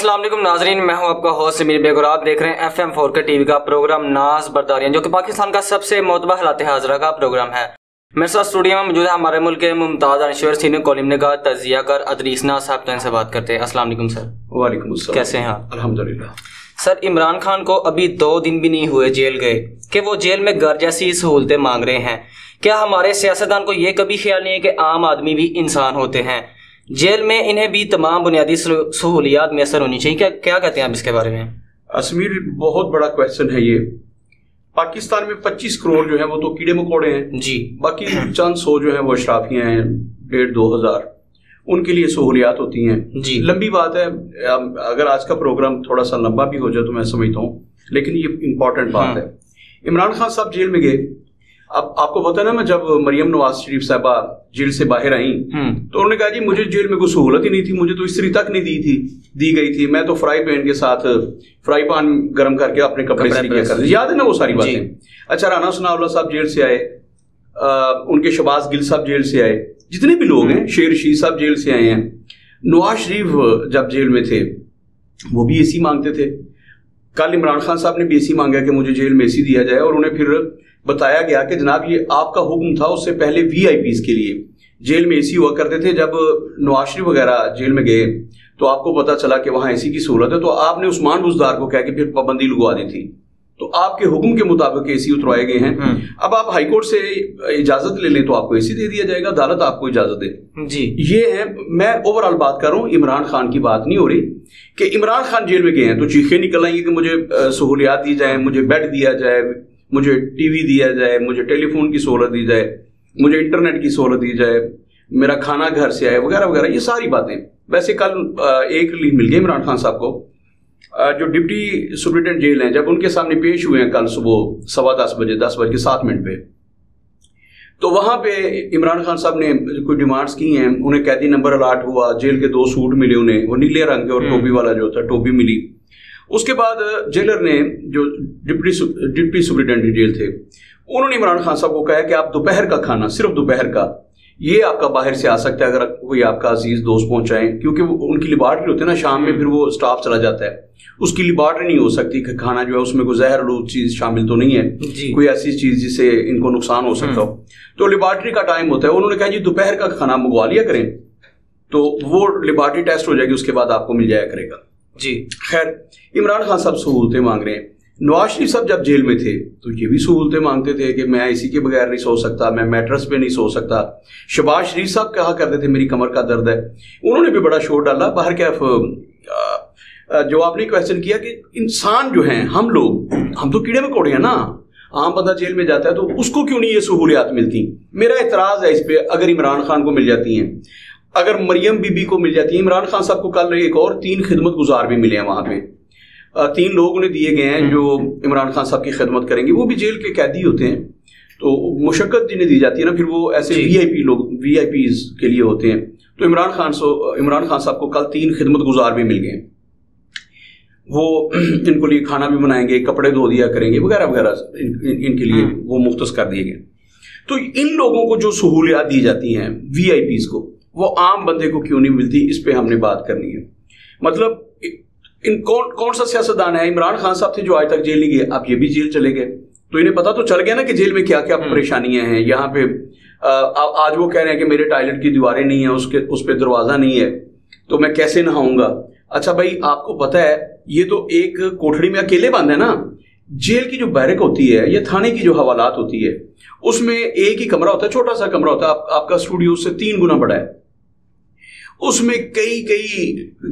السلام علیکم ناظرین، میں ہوں آپ کا ہوسٹ سمیر بیگ اور آپ دیکھ رہے ہیں FM4 کے ٹی وی کا پروگرام ناز برداریاں، جو کہ پاکستان کا سب سے معتبر حالات حاضرہ کا پروگرام ہے۔ میرے ساتھ اسٹوڈیو میں موجود ہے ہمارے ملک کے ممتاز دانشور سینئر کالم نگار تجزیہ کار ادریس ناز صاحب، تو ان سے بات کرتے ہیں۔ السلام علیکم سر۔ وعلیکم السلام، کیسے ہیں آپ؟ الحمدللہ۔ سر، عمران خان کو ابھی 2 دن بھی نہیں ہوئے جیل گئے کہ وہ جیل میں گھر جیسی سہولتیں مانگ رہے ہیں۔ کیا ہمارے سیاستدان کو یہ کبھی خیال نہیں ہے کہ عام آدمی بھی انسان ہوتے ہیں، جیل میں انہیں بھی تمام بنیادی سہولیات میسر ہونی چاہیے؟ کیا کہتے ہیں آپ اس کے بارے میں؟ اسمیر، بہت بڑا کویسچن ہے یہ۔ پاکستان میں 25 کروڑ جو ہیں وہ تو کیڑے مکوڑے ہیں جی، باقی چند سو جو ہیں وہ اشرافیاں ہیں، 1,500-2 ہزار، ان کے لیے سہولیات ہوتی ہیں جی۔ لمبی بات ہے، اگر آج کا پروگرام تھوڑا سا لمبا بھی ہو جائے تو میں سمجھتا ہوں، لیکن یہ امپورٹنٹ بات ہے۔ عمران خان صاحب جیل میں گئے۔ اب آپ کو پتا نا، میں جب مریم نواز شریف صاحبہ جیل سے باہر آئیں تو انہوں نے کہا جی مجھے جیل میں کوئی سہولت ہی نہیں تھی، مجھے تو استری تک نہیں دی گئی تھی، میں تو فرائی پین کے ساتھ فرائی پان گرم کر کے اپنے کپڑے سے کیا کرتے، یاد ہے نا وہ ساری باتیں۔ اچھا، رانا ثناء اللہ صاحب جیل سے آئے، ان کے شہباز گل صاحب جیل سے آئے، جتنے بھی لوگ ہیں، شیر رشید صاحب جیل سے آئے ہیں۔ نواز شریف جب جیل میں تھے وہ بھی اے سی مانگتے تھے۔ کل عمران خان صاحب نے بھی اے سی مانگا کہ مجھے جیل میں اے سی دیا جائے، اور انہیں پھر بتایا گیا کہ جناب یہ آپ کا حکم تھا، اس سے پہلے VIPs کے لیے جیل میں اے سی ہوا کرتے تھے۔ جب نواز شریف وغیرہ جیل میں گئے تو آپ کو پتا چلا کہ وہاں اے سی کی سہولت ہے، تو آپ نے عثمان بزدار کو کہا کہ پھر پابندی لگوا دی تھی، تو آپ کے حکم کے مطابق اے سی اتروائے گئے ہیں۔ اب آپ ہائی کورٹ سے اجازت لے لیں تو آپ کو اے سی دے دیا جائے گا، عدالت آپ کو اجازت دے جی۔ یہ ہے، میں اوور آل بات کر رہا ہوں، عمران خان کی بات نہیں ہو رہی کہ عمران خان جیل میں گئے ہیں تو چیخیں نکل آئیں گی کہ مجھے سہولیات دی جائیں، مجھے بیڈ دیا جائے، مجھے ٹی وی دیا جائے، مجھے ٹیلی فون کی سہولت دی جائے، مجھے انٹرنیٹ کی سہولت دی جائے، میرا کھانا گھر سے آئے، وغیرہ وغیرہ، یہ ساری باتیں۔ ویسے کل ایک لیو مل گئی عمران خان صاحب کو، جو ڈپٹی سپرنٹینڈنٹ جیل ہیں، جب ان کے سامنے پیش ہوئے ہیں کل صبح 10:15 بجے 10:07 پہ، تو وہاں پہ عمران خان صاحب نے کوئی ڈیمانڈس کی ہیں، انہیں قیدی نمبر الاٹ ہوا، جیل کے 2 سوٹ ملے انہیں، وہ نیلے رنگ کے، اور ٹوپی والا جو تھا ٹوپی ملی۔ اس کے بعد جیلر نے، جو ڈپٹی سپرنٹینڈنٹ جیل تھے، انہوں نے عمران خان صاحب کو کہا کہ آپ دوپہر کا کھانا، صرف دوپہر کا، یہ آپ کا باہر سے آ سکتا ہے اگر کوئی آپ کا عزیز دوست پہنچائیں، کیونکہ ان کی لیبارٹری ہوتی ہے نا، شام میں پھر وہ اسٹاف چلا جاتا ہے، اس کی لیبارٹری نہیں ہو سکتی کہ کھانا جو ہے اس میں کوئی زہر آلود چیز شامل تو نہیں ہے، کوئی ایسی چیز جس سے ان کو نقصان ہو سکتا ہو، تو لیبارٹری کا ٹائم ہوتا ہے۔ انہوں نے کہا جی دوپہر کا کھانا منگوا لیا کریں تو وہ لیبارٹری ٹیسٹ ہو جائے گی، اس کے بعد آپ کو مل جایا کرے گا جی۔ خیر، عمران خان صاحب سہولتیں مانگ رہے ہیں۔ نواز شریف صاحب جب جیل میں تھے تو یہ بھی سہولتیں مانگتے تھے کہ میں اسی کے بغیر نہیں سو سکتا، میں میٹرس پہ نہیں سو سکتا۔ شہباز شریف صاحب کہا کرتے تھے میری کمر کا درد ہے، انہوں نے بھی بڑا شور ڈالا۔ باہر کیف جو آپ نے کویسچن کیا کہ انسان جو ہیں ہم لوگ، ہم تو کیڑے مکوڑے ہیں نا، عام بندہ جیل میں جاتا ہے تو اس کو کیوں نہیں یہ سہولیات ملتی؟ میرا اعتراض ہے اس پہ، اگر عمران خان کو مل جاتی ہیں، اگر مریم بی بی کو مل جاتی ہے، عمران خان صاحب کو کل ایک اور 3 خدمت گزار بھی ملے ہیں وہاں پہ، 3 لوگ انہیں دیے گئے ہیں جو عمران خان صاحب کی خدمت کریں گے، وہ بھی جیل کے قیدی ہوتے ہیں، تو مشقت جنہیں دی جاتی ہے نا، پھر وہ ایسے VIP لوگ، VIPs کے لیے ہوتے ہیں۔ تو عمران خان صاحب کو کل 3 خدمت گزار بھی مل گئے ہیں، وہ ان کو لیے کھانا بھی بنائیں گے، کپڑے دھو دیا کریں گے، وغیرہ وغیرہ، ان کے لیے وہ مختص کر دیے گئے۔ تو ان لوگوں کو جو سہولیات دی جاتی ہیں VIPs کو، وہ عام بندے کو کیوں نہیں ملتی؟ اس پہ ہم نے بات کرنی ہے۔ مطلب کون سا سیاستدان ہے؟ عمران خان صاحب تھے جو آج تک جیل نہیں گئے، اب یہ بھی جیل چلے گئے، تو انہیں پتا تو چل گیا نا کہ جیل میں کیا کیا پریشانیاں ہیں۔ یہاں پہ آج وہ کہہ رہے ہیں کہ میرے ٹوائلٹ کی دیواریں نہیں ہیں، اس پہ دروازہ نہیں ہے، تو میں کیسے نہاؤں گا؟ اچھا بھائی، آپ کو پتا ہے یہ تو ایک کوٹھڑی میں اکیلے بند ہے نا۔ جیل کی جو بیرک ہوتی ہے یا تھانے کی جو حوالات ہوتی ہے، اس میں ایک ہی کمرہ ہوتا ہے، چھوٹا سا کمرہ ہوتا ہے، آپ کا اسٹوڈیو اس سے 3 گنا بڑا ہے، اس میں کئی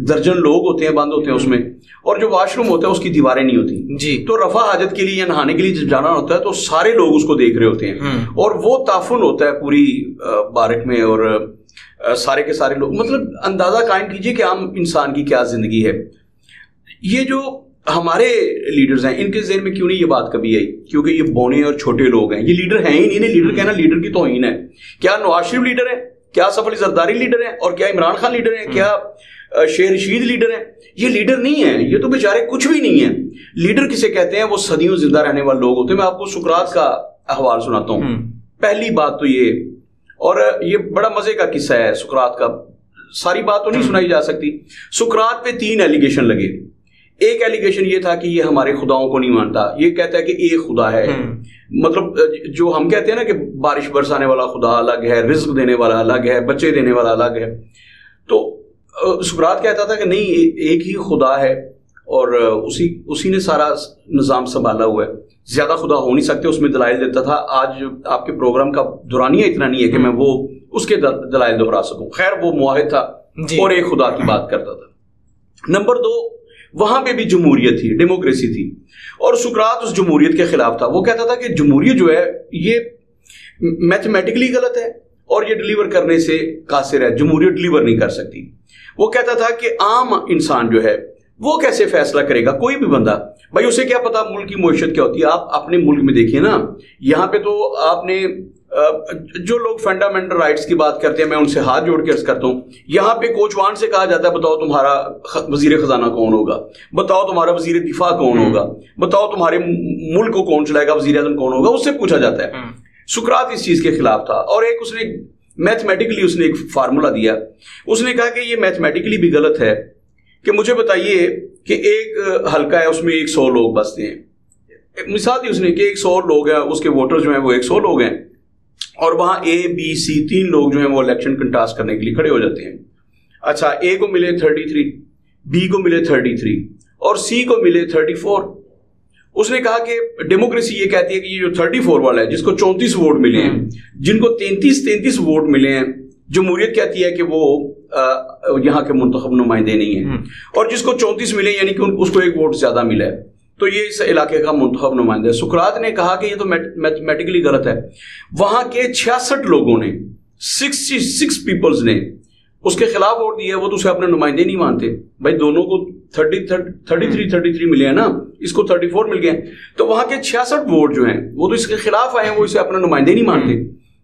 درجن لوگ ہوتے ہیں، بند ہوتے ہیں اس میں، اور جو واش روم ہوتا ہے اس کی دیواریں نہیں ہوتی جی۔ تو رفع حاجت کے لیے یا نہانے کے لیے جب جانا ہوتا ہے تو سارے لوگ اس کو دیکھ رہے ہوتے ہیں، اور وہ تعفن ہوتا ہے پوری بارک میں، اور سارے کے سارے لوگ، مطلب اندازہ قائم کیجئے کہ عام انسان کی کیا زندگی ہے۔ یہ جو ہمارے لیڈرز ہیں، ان کے ذہن میں کیوں نہیں یہ بات کبھی آئی؟ کیونکہ یہ بونے اور چھوٹے لوگ ہیں، یہ لیڈر ہیں ہی نہیں، انہیں لیڈر کہنا لیڈر کی توہین ہے۔ کیا نواز شریف لیڈر ہے؟ کیا سیف علی زرداری لیڈر ہیں؟ اور کیا عمران خان لیڈر ہیں؟ کیا شیر رشید لیڈر ہیں؟ یہ لیڈر نہیں ہیں، یہ تو بیچارے کچھ بھی نہیں ہیں۔ لیڈر کسے کہتے ہیں؟ وہ صدیوں زندہ رہنے والے لوگ ہوتے ہیں۔ میں آپ کو سقراط کا احوال سناتا ہوں۔ پہلی بات تو یہ، اور یہ بڑا مزے کا قصہ ہے سقراط کا، ساری بات تو نہیں سنائی جا سکتی. سقراط پہ 3 ایلیگیشن لگے. ایک ایلیگیشن یہ تھا کہ یہ ہمارے خداؤں کو نہیں مانتا, یہ کہتا ہے کہ ایک خدا ہے. مطلب جو ہم کہتے ہیں نا کہ بارش برسانے والا خدا الگ ہے, رزق دینے والا الگ ہے, بچے دینے والا الگ ہے. تو سقراط کہتا تھا کہ نہیں, ایک ہی خدا ہے اور اسی نے سارا نظام سنبھالا ہوا ہے, زیادہ خدا ہو نہیں سکتے. اس میں دلائل دیتا تھا. آج آپ کے پروگرام کا دورانیہ اتنا نہیں ہے کہ میں وہ اس کے دلائل دہرا سکوں. خیر وہ موحد تھا اور ایک خدا کی بات کرتا تھا. نمبر 2, وہاں پہ بھی جمہوریت تھی, ڈیموکریسی تھی, اور سقراط اس جمہوریت کے خلاف تھا. وہ کہتا تھا کہ جمہوریت جو ہے یہ میتھمیٹکلی غلط ہے اور یہ ڈلیور کرنے سے قاصر ہے, جمہوریت ڈلیور نہیں کر سکتی. وہ کہتا تھا کہ عام انسان جو ہے وہ کیسے فیصلہ کرے گا, کوئی بھی بندہ, بھائی اسے کیا پتا ملک کی معیشت کیا ہوتی ہے. آپ اپنے ملک میں دیکھیے نا, یہاں پہ تو آپ نے جو لوگ فنڈامنٹل رائٹس کی بات کرتے ہیں میں ان سے ہاتھ جوڑ کے عرض کرتا ہوں, یہاں پہ کوچوان سے کہا جاتا ہے بتاؤ تمہارا وزیر خزانہ کون ہوگا, بتاؤ تمہارا وزیر دفاع کون ہوگا, بتاؤ تمہارے ملک کو کون چلائے گا, وزیر اعظم کون ہوگا, اس سے پوچھا جاتا ہے. سقراط اس چیز کے خلاف تھا. اور ایک اس نے میتھمیٹکلی اس نے ایک فارمولا دیا. اس نے کہا کہ یہ میتھمیٹکلی بھی غلط ہے کہ مجھے بتائیے کہ ایک حلقہ ہے اس میں 100 لوگ بستے ہیں. مثال دی اس نے کہ 100 لوگ ہیں, اس کے ووٹر جو ہیں وہ 100 لوگ ہیں, اور وہاں A, B, C 3 لوگ جو ہیں وہ الیکشن کنٹاسٹ کرنے کے لیے کھڑے ہو جاتے ہیں. اچھا, A کو ملے 33, B کو ملے 33 اور C کو ملے 34. اس نے کہا کہ ڈیموکریسی یہ کہتی ہے کہ یہ جو 34 والا ہے جس کو 34 ووٹ ملے ہیں, جن کو 33 ووٹ ملے ہیں, جمہوریت کہتی ہے کہ وہ یہاں کے منتخب نمائندے نہیں ہیں, اور جس کو 34 ملے یعنی کہ اس کو 1 ووٹ زیادہ ملا ہے تو یہ اس علاقے کا منتخب نمائندہ ہے. سقراط نے کہا کہ یہ تو میتھمیٹکلی غلط ہے. وہاں کے 66 لوگوں نے, 66 پیپلز نے اس کے خلاف ووٹ دیا ہے. وہ تو اسے اپنے نمائندے نہیں مانتے. بھائی دونوں کو 33 ملے ہیں نا, اس کو 34 مل گئے ہیں, تو وہاں کے 66 ووٹ جو ہیں وہ تو اس کے خلاف آئے ہیں, وہ اسے اپنے نمائندے نہیں مانتے.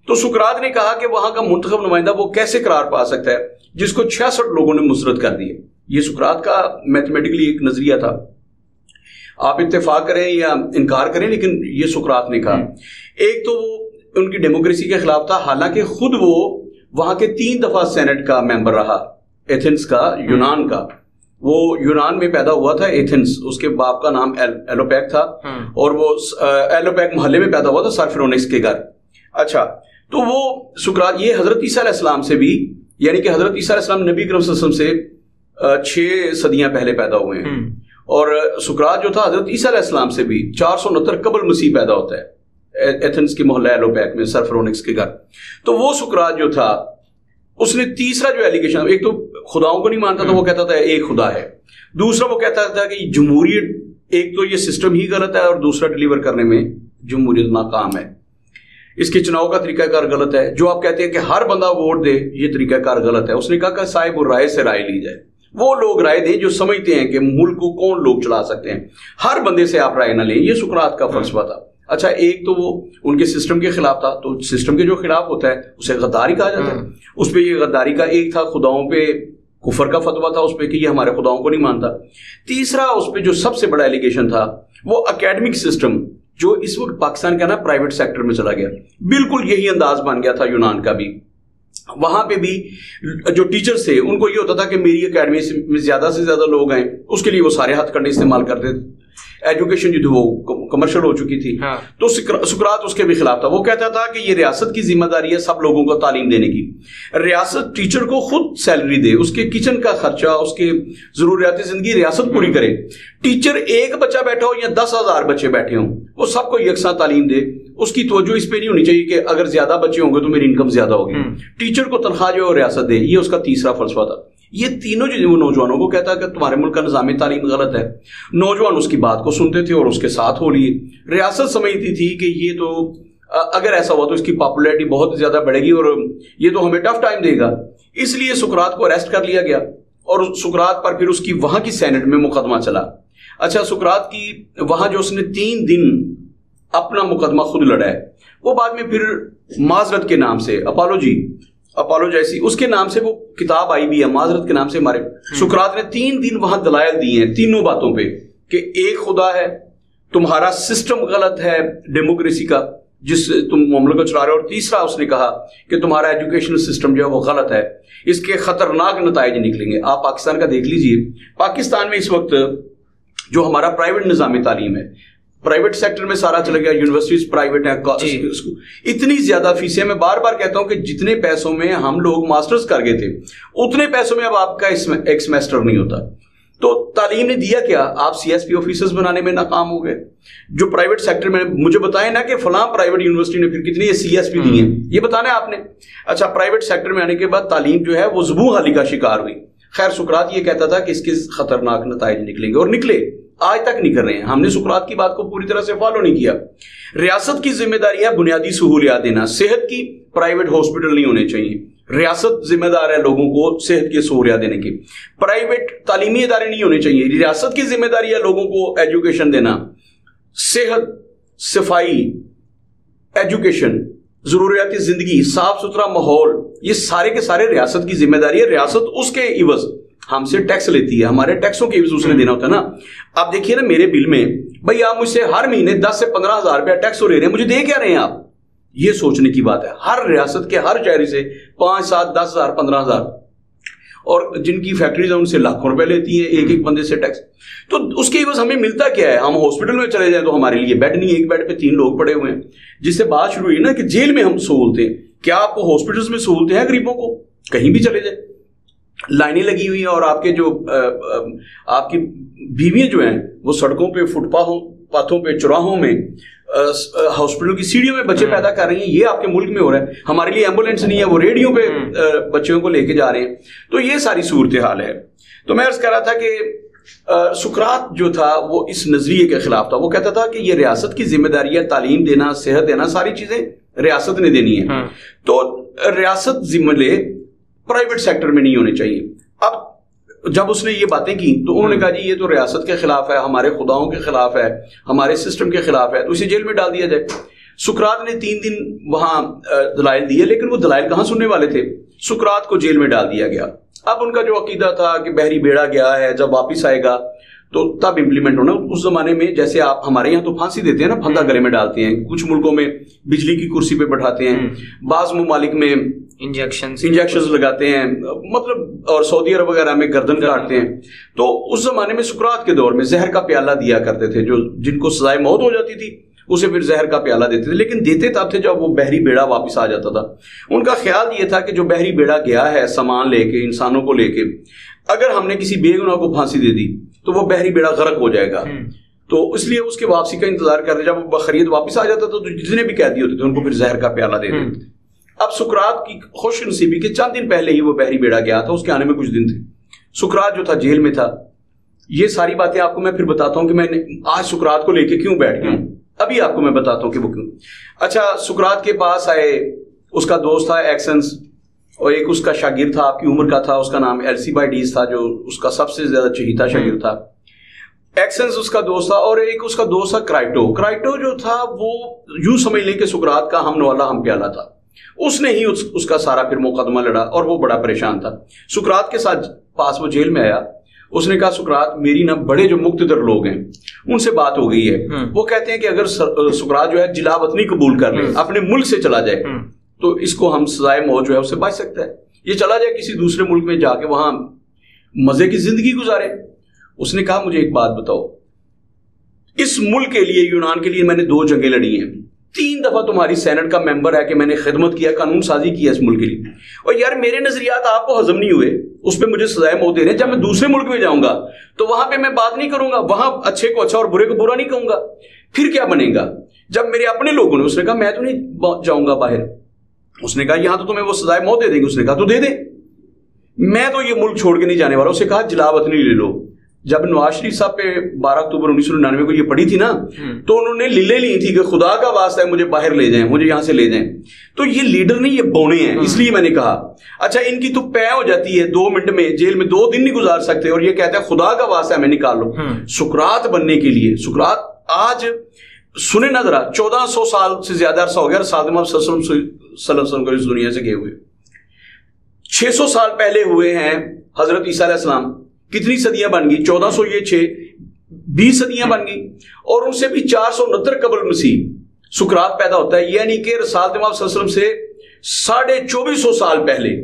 تو سقراط نے کہا کہ وہاں کا منتخب نمائندہ وہ کیسے قرار پا سکتا ہے جس کو 66 لوگوں نے مسرت کر دی ہے. یہ سقراط کا میتھمیٹکلی ایک نظریہ تھا. آپ اتفاق کریں یا انکار کریں, لیکن یہ سقراط نے کہا. ایک تو وہ ان کی ڈیموکریسی کے خلاف تھا, حالانکہ خود وہ وہاں کے 3 دفعہ سینٹ کا ممبر رہا, ایتھنز کا, یونان کا. وہ یونان میں پیدا ہوا تھا, ایتھنز, اس کے باپ کا نام ایلوپیک تھا, اور وہ ایلوپیک محلے میں پیدا ہوا تھا, سرفرونکس کے گھر. اچھا, تو وہ سقراط یہ حضرت عیسیٰ علیہ السلام سے بھی, یعنی کہ حضرت عیسیٰ علیہ السلام نبی کریم صلی اللہ علیہ وسلم سے 6 صدیاں پہلے پیدا ہوئے ہیں, اور سقراط جو تھا حضرت عیسیٰ علیہ السلام سے بھی 469 قبل مسیح پیدا ہوتا ہے ایتھنز کے محلہ ایلوپیک میں, سرفرونکس کے گھر. تو وہ سقراط جو تھا اس نے تیسرا جو ایلیگیشن, ایک تو خداؤں کو نہیں مانتا تھا, وہ کہتا تھا ایک خدا ہے. دوسرا وہ کہتا تھا کہ جمہوریت, ایک تو یہ سسٹم ہی غلط ہے, اور دوسرا ڈلیور کرنے میں جمہوریت ناکام ہے. اس کے چناؤ کا طریقہ کار غلط ہے. جو آپ کہتے ہیں کہ ہر بندہ ووٹ دے, یہ طریقہ کار غلط ہے. اس نے کہا کہ صاحب الرائے سے رائے لی جائے, وہ لوگ رائے دیں جو سمجھتے ہیں کہ ملک کو کون لوگ چلا سکتے ہیں, ہر بندے سے آپ رائے نہ لیں. یہ سقراط کا فلسفہ تھا. اچھا, ایک تو وہ ان کے سسٹم کے خلاف تھا, تو سسٹم کے جو خلاف ہوتا ہے اسے غداری کہا جاتا ہے. اس پہ یہ غداری کا ایک تھا, خداؤں پہ کفر کا فتویٰ تھا اس پہ کہ یہ ہمارے خداؤں کو نہیں مانتا. تیسرا اس پہ جو سب سے بڑا ایلیگیشن تھا وہ اکیڈمک سسٹم, جو اس وقت پاکستان کا نا پرائیویٹ سیکٹر میں چلا گیا. بالکل یہی انداز بن گیا تھا یونان کا بھی. وہاں پہ بھی جو ٹیچرز تھے ان کو یہ ہوتا تھا کہ میری اکیڈمی میں زیادہ سے زیادہ لوگ آئیں, اس کے لیے وہ سارے ہتھ کنڈے استعمال کرتے تھے. ایجوکیشن جو تھی وہ کمرشل ہو چکی تھی. تو سقراط اس کے بھی خلاف تھا. وہ کہتا تھا کہ یہ ریاست کی ذمہ داری ہے سب لوگوں کو تعلیم دینے کی. ریاست ٹیچر کو خود سیلری دے, اس کے کچن کا خرچہ, اس کے ضروریات زندگی ریاست پوری کرے. ٹیچر ایک بچہ بیٹھا ہو یا 10,000 بچے بیٹھے ہوں, وہ سب کو یکساں تعلیم دے. اس کی توجہ اس پہ نہیں ہونی چاہیے کہ اگر زیادہ بچے ہوں گے تو میری انکم زیادہ ہوگی. ٹیچر کو تنخواہ جو ہے ریاست دے. یہ اس کا تیسرا فلسفہ تھا. یہ تینوں جو وہ نوجوانوں کو کہتا ہے کہ تمہارے ملک کا نظام تعلیم غلط ہے. نوجوان اس کی بات کو سنتے تھے اور اس کے ساتھ ہو لیے. ریاست سمجھتی تھی کہ یہ تو اگر ایسا ہوا تو اس کی پاپولیرٹی بہت زیادہ بڑھے گی اور یہ تو ہمیں ٹف ٹائم دے گا. اس لیے سقراط کو اریسٹ کر لیا گیا اور سقراط پر پھر اس کی وہاں کی سینٹ میں مقدمہ چلا. اچھا, سقراط کی وہاں جو اس نے 3 دن اپنا مقدمہ خود لڑا ہے, وہ بعد میں پھر معذرت کے نام سے اپالوجیسی اس کے نام سے وہ کتاب آئی بھی ہے, معذرت کے نام سے ہمارے. سقراط نے 3 دن وہاں دلائل دیے ہیں تینوں باتوں پہ کہ ایک خدا ہے, تمہارا سسٹم غلط ہے ڈیموکریسی کا جس تم معاملے کو چلا رہے ہو، اور تیسرا اس نے کہا کہ تمہارا ایجوکیشنل سسٹم جو ہے وہ غلط ہے، اس کے خطرناک نتائج نکلیں گے. آپ پاکستان کا دیکھ لیجئے، پاکستان میں اس وقت جو ہمارا پرائیویٹ نظام تعلیم ہے، پرائیویٹ سیکٹر میں سارا چلا گیا، یونیورسٹیز پرائیویٹ ہیں، اتنی زیادہ فیسیں. میں بار بار کہتا ہوں کہ جتنے پیسوں میں ہم لوگ ماسٹرز کر گئے تھے اتنے پیسوں میں اب آپ کا ایک سیمیسٹر نہیں ہوتا. تو تعلیم نے دیا کیا؟ آپ سی ایس پی آفیسرز بنانے میں ناکام ہو گئے. جو پرائیویٹ سیکٹر میں مجھے بتائیں نا کہ فلاں پرائیویٹ یونیورسٹی نے پھر کتنی سی ایس پی دی ہیں، یہ بتانا ہے آپ نے. اچھا، پرائیویٹ سیکٹر میں آنے کے بعد تعلیم جو ہے وہ زبوں حالی کا شکار ہوئی. خیر، سقراط یہ کہتا تھا کہ اس کے خطرناک نتائج نکلیں گے، اور نکلے. آج تک نہیں کر رہے ہیں. ہم نے سقراط کی بات کو پوری طرح سے فالو نہیں کیا. ریاست کی ذمہ داری ہے بنیادی سہولیات دینا. صحت کی پرائیویٹ ہاسپٹل نہیں ہونے چاہیے. ریاست ذمہ دار ہے لوگوں کو صحت کی سہولیات دینے کی. پرائیویٹ تعلیمی ادارے نہیں ہونے چاہیے. ریاست کی ذمہ داری ہے لوگوں کو ایجوکیشن دینا. صحت، صفائی، ایجوکیشن، ضروریات زندگی، صاف ستھرا ماحول، یہ سارے کے سارے ریاست کی ذمہ داری ہے. ریاست اس کے عوض ہم سے ٹیکس لیتی ہے، ہمارے ٹیکسوں کے عوض اس نے دینا ہوتا ہے نا. آپ دیکھیے نا میرے بل میں، بھائی آپ مجھ سے ہر مہینے 10 سے 15 ہزار روپیہ ٹیکس لے رہے ہیں، مجھے دے کیا رہے ہیں آپ؟ یہ سوچنے کی بات ہے. ہر ریاست کے ہر شہری سے 5، 7، 10 ہزار، 15 ہزار، اور جن کی فیکٹریز ہیں ان سے لاکھوں روپے لیتی ہیں ایک بندے سے ٹیکس. تو اس کے عوض ہمیں ملتا کیا ہے؟ ہم ہاسپٹل میں چلے جائیں تو ہمارے لیے بیڈ نہیں، ایک بیڈ پہ 3 لوگ پڑے ہوئے ہیں. جس سے بات شروع ہوئی نا کہ جیل میں ہم سہولتیں، کیا آپ کو ہاسپٹلس میں سہولتیں ہیں غریبوں کو؟ کہیں بھی چلے جائیں لائنیں لگی ہوئی ہیں، اور آپ کے جو آپ کی بیویاں جو ہیں وہ سڑکوں پہ، فٹ پاتھوں پہ، چوراہوں میں، ہاسپٹلوں کی سیڑھیوں میں بچے پیدا کر رہی ہیں. یہ آپ کے ملک میں ہو رہا ہے. ہمارے لیے ایمبولینس نہیں ہے، وہ ریڈیو پہ بچوں کو لے کے جا رہے ہیں. تو یہ ساری صورتحال ہے. تو میں عرض کر رہا تھا کہ سقراط جو تھا وہ اس نظریے کے خلاف تھا. وہ کہتا تھا کہ یہ ریاست کی ذمہ داری ہے، تعلیم دینا، صحت دینا، ساری چیزیں ریاست نے دینی ہے. تو ریاست ذمہ لے، پرائیویٹ سیکٹر میں نہیں ہونے چاہیے. اب جب اس نے یہ باتیں کی تو انہوں نے کہا جی یہ تو ریاست کے خلاف ہے، ہمارے خداؤں کے خلاف ہے، ہمارے سسٹم کے خلاف ہے، تو اسے جیل میں ڈال دیا جائے. سقراط نے 3 دن وہاں دلائل دیے، لیکن وہ دلائل کہاں سننے والے تھے؟ سقراط کو جیل میں ڈال دیا گیا. اب ان کا جو عقیدہ تھا کہ بحری بیڑا گیا ہے، جب واپس آئے گا تو تب امپلیمنٹ ہونا. اس زمانے میں جیسے آپ ہمارے یہاں تو پھانسی دیتے ہیں نا، پھندا گلے میں ڈالتے ہیں، کچھ ملکوں میں بجلی کی کرسی پہ بٹھاتے ہیں، بعض ممالک میں انجیکشنز لگاتے ہیں، مطلب، اور سعودی عرب وغیرہ میں گردن کاٹتے ہیں. تو اس زمانے میں سقراط کے دور میں زہر کا پیالہ دیا کرتے تھے. جو جن کو سزائے موت ہو جاتی تھی اسے پھر زہر کا پیالہ دیتے تھے، لیکن دیتے تب تھے جب وہ بحری بیڑا واپس آ جاتا تھا. ان کا خیال یہ تھا کہ جو بحری بیڑا گیا ہے سامان لے کے، انسانوں کو لے کے، اگر ہم نے کسی بے گناہ کو پھانسی دے دی تو وہ بحری بیڑا غرق ہو جائے گا. تو اس لیے اس کے واپسی کا انتظار کرتے. جب وہ بخریت واپس آ جاتا تھا تو جتنے بھی قیدی ہوتے تھے ان کو پھر زہر کا پیالہ دے دیتے تھے. اب سقراط کی خوش نصیبی کے چند دن پہلے ہی وہ بحری بیڑا گیا تھا، اس کے آنے میں کچھ دن تھے. سقراط جو تھا جیل میں تھا. یہ ساری باتیں آپ کو میں پھر بتاتا ہوں کہ میں نے آج سقراط کو لے کے کیوں بیٹھ گیا ہوں. ابھی آپ کو میں بتاتا ہوں کہ وہ کیوں. اچھا، سقراط کے پاس آئے، اس کا دوست تھا ایکسنس، اور ایک اس کا شاگرد تھا، آپ کی عمر کا تھا، اس کا نام السیبائیڈس تھا، جو اس کا سب سے زیادہ چہیتا شاگرد تھا. ایکسنس اس کا دوست تھا، اور ایک اس کا دوست تھا کرائٹو. کرائٹو جو تھا وہ یوں سمجھ لیں کہ سقراط کا ہم نوالا ہم پیالہ تھا. اس نے ہی اس کا سارا پھر مقدمہ لڑا، اور وہ بڑا پریشان تھا. سقراط کے ساتھ پاس وہ جیل میں آیا. اس نے کہا سقراط میری نا بڑے جو مقتدر لوگ ہیں ان سے بات ہو گئی ہے. وہ کہتے ہیں کہ اگر سقراط جو ہے جلا وطنی قبول کر لے، اپنے ملک سے چلا جائے، تو اس کو ہم سزائے موت جو ہے اس سے بچ سکتا ہے. یہ چلا جائے کسی دوسرے ملک میں، جا کے وہاں مزے کی زندگی گزارے. اس نے کہا مجھے ایک بات بتاؤ، اس ملک کے لیے، یونان کے لیے میں نے 2 جنگیں لڑی ہیں، 3 دفعہ تمہاری سینٹ کا ممبر ہے کہ میں نے خدمت کیا، قانون سازی کیا اس ملک کے لیے، اور یار میرے نظریات آپ کو ہضم نہیں ہوئے، اس پہ مجھے سزائے موت دے رہے ہیں. جب میں دوسرے ملک میں جاؤں گا تو وہاں پہ میں بات نہیں کروں گا، وہاں اچھے کو اچھا اور برے کو برا نہیں کہوں گا، پھر کیا بنے گا؟ جب میرے اپنے لوگوں نے، اس نے کہا میں تو نہیں جاؤں گا باہر. اس نے کہا یہاں تو تمہیں وہ سزائے موت دے دیں گے. اس نے کہا تو دے دے، میں تو یہ ملک چھوڑ کے نہیں جانے والا. اسے کہا جلا وطنی لے لو. جب نواز شریف صاحب پہ 12 اکتوبر 1999 کو یہ پڑی تھی نا، تو انہوں نے للے لی تھی کہ خدا کا واسطہ ہے مجھے باہر لے جائیں، مجھے یہاں سے لے جائیں. تو یہ لیڈر نہیں، یہ بونے ہیں. اس لیے میں نے کہا اچھا ان کی تو پے ہو جاتی ہے 2 منٹ میں، جیل میں 2 دن نہیں گزار سکتے، اور یہ کہتا ہے خدا کا واسطہ ہے میں نکال لو. سقراط بننے کے لیے، سقراط آج سنیں نہ ذرا، 1400 سال سے زیادہ عرصہ ہو گیا صادق صلی اللہ علیہ وسلم کو اس دنیا سے گئے ہوئے. 600 سال پہلے ہوئے ہیں حضرت عیسیٰ علیہ السلام. کتنی صدیاں بن گئی؟ 1400 یہ 6 20 صدیاں بن گئی. اور ان سے بھی 469 قبل مسیح سقراط پیدا ہوتا ہے، یعنی کہ رسالت مآب صلی اللہ علیہ وسلم سے 2450 سال پہلے.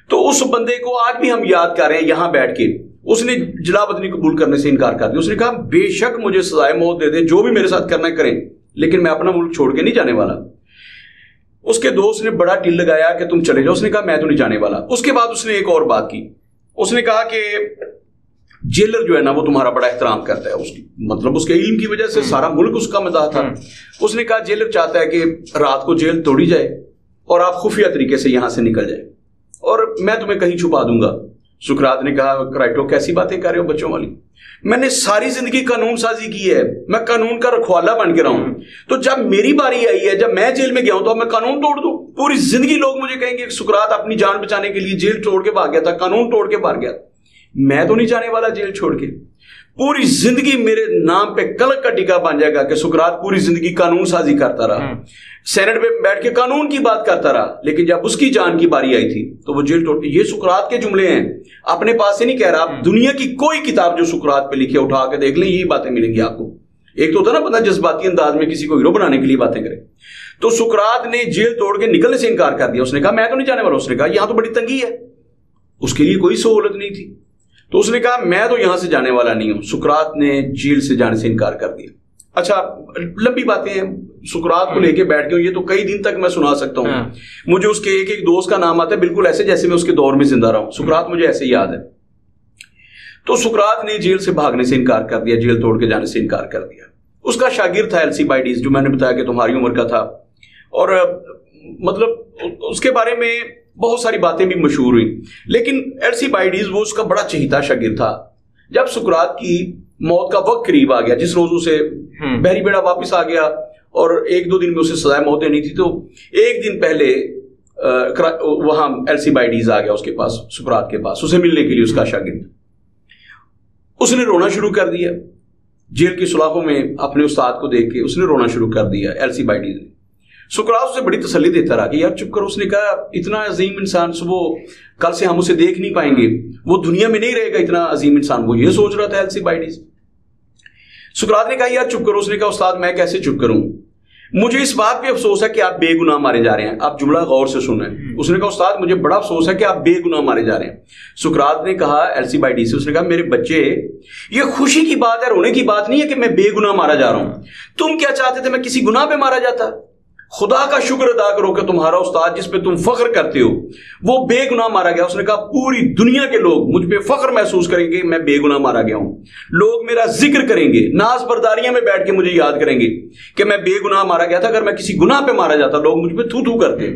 تو اس بندے کو آج بھی ہم یاد کر رہے ہیں یہاں بیٹھ کے. اس نے جلا وطنی قبول کرنے سے انکار کر دیا. اس نے کہا بے شک مجھے سزائے موت دے دیں، جو بھی میرے ساتھ کرنا کریں، لیکن میں اپنا ملک چھوڑ کے نہیں جانے والا. اس کے دوست نے بڑا ٹل لگایا کہ تم چلے جاؤ. اس نے کہا میں تو نہیں جانے والا. اس کے بعد اس نے ایک اور بات کی. اس نے کہا کہ جیلر جو ہے نا وہ تمہارا بڑا احترام کرتا ہے. اس کی مطلب اس کے علم کی وجہ سے سارا ملک اس کا مداح تھا. اس نے کہا جیلر چاہتا ہے کہ رات کو جیل توڑی جائے اور آپ خفیہ طریقے سے یہاں سے نکل جائے اور میں تمہیں کہیں چھپا دوں گا. سقراط نے کہا کرائٹو کیسی باتیں کر رہے ہو بچوں والی، میں نے ساری زندگی قانون سازی کی ہے، میں قانون کا رکھوالا بن کے رہا ہوں. تو جب میری باری آئی ہے، جب میں جیل میں گیا ہوں تو اب میں قانون توڑ دوں؟ پوری زندگی لوگ مجھے کہیں گے سقراط اپنی جان بچانے کے لیے جیل توڑ کے بھاگ گیا تھا، قانون توڑ کے بھاگ گیا. میں تو نہیں جانے والا جیل چھوڑ کے. پوری زندگی میرے نام پہ کلک کا ٹکا بن جائے گا کہ سقراط پوری زندگی قانون سازی کرتا رہا، سینٹ پہ بیٹھ کے قانون کی بات کرتا رہا، لیکن جب اس کی جان کی باری آئی تھی تو وہ جیل توڑ. یہ سقراط کے جملے ہیں، اپنے پاس سے نہیں کہہ رہا. آپ دنیا کی کوئی کتاب جو سقراط پہ لکھی اٹھا کے دیکھ لیں، یہی باتیں ملیں گی آپ کو. ایک تو ہوتا نا بندہ جذباتی انداز میں کسی کو ہیرو بنانے کے لیے باتیں کرے. تو سقراط نے جیل توڑ کے نکلنے سے انکار کر دیا. اس نے کہا میں تو نہیں جانے والا. اس نے کہا یہاں تو بڑی تنگی ہے، اس کے لیے کوئی سہولت نہیں تھی. تو اس نے کہا میں تو یہاں سے جانے والا نہیں ہوں. سقراط نے جیل سے جانے سے انکار کر دیا. اچھا لمبی باتیں ہیں، سقراط کو لے کے بیٹھ کے یہ تو کئی دن تک میں سنا سکتا ہوں. مجھے اس کے ایک ایک دوست کا نام آتا ہے بالکل ایسے جیسے میں اس کے دور میں زندہ رہا ہوں. سقراط مجھے ایسے یاد ہے. تو سقراط نے جیل سے بھاگنے سے انکار کر دیا، جیل توڑ کے جانے سے انکار کر دیا. اس کا شاگرد تھا السیبائیڈس، جو میں نے بتایا کہ تمہاری عمر کا تھا، اور مطلب اس کے بارے میں بہت ساری باتیں بھی مشہور ہوئی. لیکن السیبائیڈس وہ اس کا بڑا چہیتا شاگرد تھا. جب سقراط کی موت کا وقت قریب آ گیا، جس روز اسے بحری بیڑا واپس آ گیا اور ایک دو دن میں اسے سزائے موت دینی تھی، تو ایک دن پہلے وہاں السیبائیڈس آ گیا اس کے پاس، سقراط کے پاس، اسے ملنے کے لیے. اس کا شاگرد اس نے رونا شروع کر دیا. جیل کی سلاخوں میں اپنے استاد کو دیکھ کے اس نے رونا شروع کر دیا. السیبائیڈس نے سقراط اسے بڑی تسلی دیتا رہا کہ یار چپ کرو. اس نے کہا اتنا عظیم انسان صبح کل سے ہم اسے دیکھ نہیں پائیں گے، وہ دنیا میں نہیں رہے گا اتنا عظیم انسان. وہ یہ سوچ رہا تھا السیبائیڈس. سقراط نے کہا یار چپ کرو. اس نے کہا استاد میں کیسے چپ کروں، مجھے اس بات پہ افسوس ہے کہ آپ بے گناہ مارے جا رہے ہیں. آپ جملہ غور سے سنیں. اس نے کہا استاد مجھے بڑا افسوس ہے کہ آپ بے گناہ مارے جا رہے ہیں. سقراط نے کہا السیبائیڈس سے، اس نے کہا میرے بچے یہ خوشی کی بات ہے، رونے کی بات نہیں ہے کہ میں بے گناہ مارا جا رہا ہوں. تم کیا چاہتے تھے میں کسی گناہ پہ مارا جاتا؟ خدا کا شکر ادا کرو کہ تمہارا استاد جس پہ تم فخر کرتے ہو وہ بے گناہ مارا گیا. اس نے کہا پوری دنیا کے لوگ مجھ پہ فخر محسوس کریں گے میں بے گناہ مارا گیا ہوں. لوگ میرا ذکر کریں گے، ناز برداریاں میں بیٹھ کے مجھے یاد کریں گے کہ میں بے گناہ مارا گیا تھا. اگر میں کسی گناہ پہ مارا جاتا لوگ مجھ پہ تھو تھو کرتے.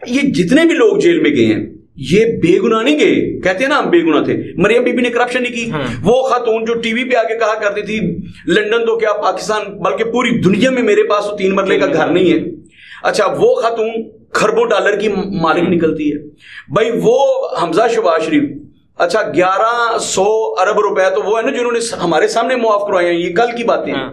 یہ جتنے بھی لوگ جیل میں گئے ہیں یہ بے گناہ نہیں گئے. کہتے ہیں نا ہم بے گناہ تھے. مریم بی بی نے کرپشن نہیں کی. وہ خاتون جو ٹی وی پہ آگے کہا کرتی تھی لندن تو کیا پاکستان بلکہ پوری دنیا میں میرے پاس تو 3 مرلے کا گھر نہیں ہے. اچھا وہ خاتون کھربوں ڈالر کی مالک نکلتی ہے بھائی. وہ حمزہ شہباز شریف، اچھا 1100 ارب روپے تو وہ ہے نا جنہوں نے ہمارے سامنے معاف کروائے ہیں. یہ کل کی باتیں ہیں.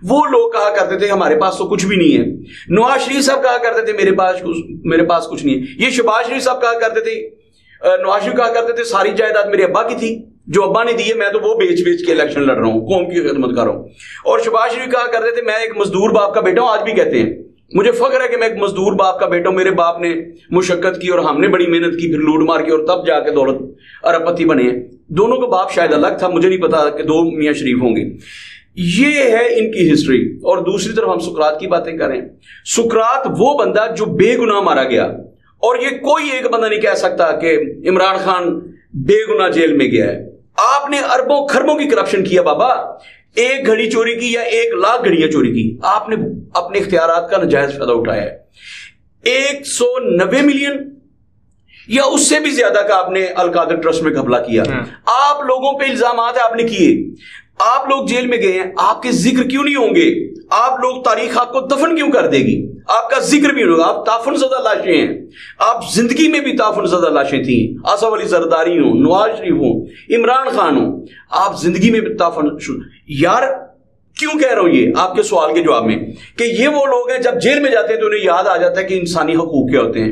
وہ لوگ کہا کرتے تھے ہمارے پاس تو کچھ بھی نہیں ہے. نواز شریف صاحب کہا کرتے تھے میرے پاس کچھ نہیں ہے. یہ شہباز شریف صاحب کہا کرتے تھے، نواز شریف کہا کرتے تھے ساری جائیداد میرے ابا کی تھی، جو ابا نے دی ہے میں تو وہ بیچ کے الیکشن لڑ رہا ہوں، قوم کی خدمت کر رہا ہوں. اور شہباز شریف کہا کرتے تھے میں ایک مزدور باپ کا بیٹا ہوں. آج بھی کہتے ہیں مجھے فخر ہے کہ میں ایک مزدور باپ کا بیٹا ہوں. میرے باپ نے مشقت کی اور ہم نے بڑی محنت کی، پھر لوٹ مار کی اور تب جا کے دولت ارب پتی بنے ہیں. دونوں کا باپ شاید الگ تھا، مجھے نہیں پتا کہ 2 میاں شریف ہوں گے. یہ ہے ان کی ہسٹری. اور دوسری طرف ہم سقراط کی باتیں کریں. سقراط وہ بندہ جو بے گناہ مارا گیا، اور یہ کوئی ایک بندہ نہیں کہہ سکتا کہ عمران خان بے گناہ جیل میں گیا ہے. آپ نے اربوں خربوں کی کرپشن کیا بابا. 1 گھڑی چوری کی یا 1 لاکھ گھڑیاں چوری کی. آپ نے اپنے اختیارات کا ناجائز فائدہ اٹھایا ہے. 190 ملین یا اس سے بھی زیادہ کا آپ نے القادر ٹرسٹ میں گھپلا کیا. آپ لوگوں پہ الزامات آپ نے کیے. آپ لوگ جیل میں گئے ہیں، آپ کے ذکر کیوں نہیں ہوں گے؟ آپ لوگ تاریخ آپ کو دفن کیوں کر دے گی؟ آپ کا ذکر بھی ہوگا. آپ تافن زدہ لاشیں ہیں. آپ زندگی میں بھی تافن زدہ لاشیں تھیں. آصف علی زرداری ہوں، نواز شریف ہوں، عمران خان ہوں. آپ زندگی میں بھی تافن. یار کیوں کہہ رہا ہوں یہ آپ کے سوال کے جواب میں کہ یہ وہ لوگ ہیں جب جیل میں جاتے ہیں تو انہیں یاد آ جاتا ہے کہ انسانی حقوق کیا ہوتے ہیں.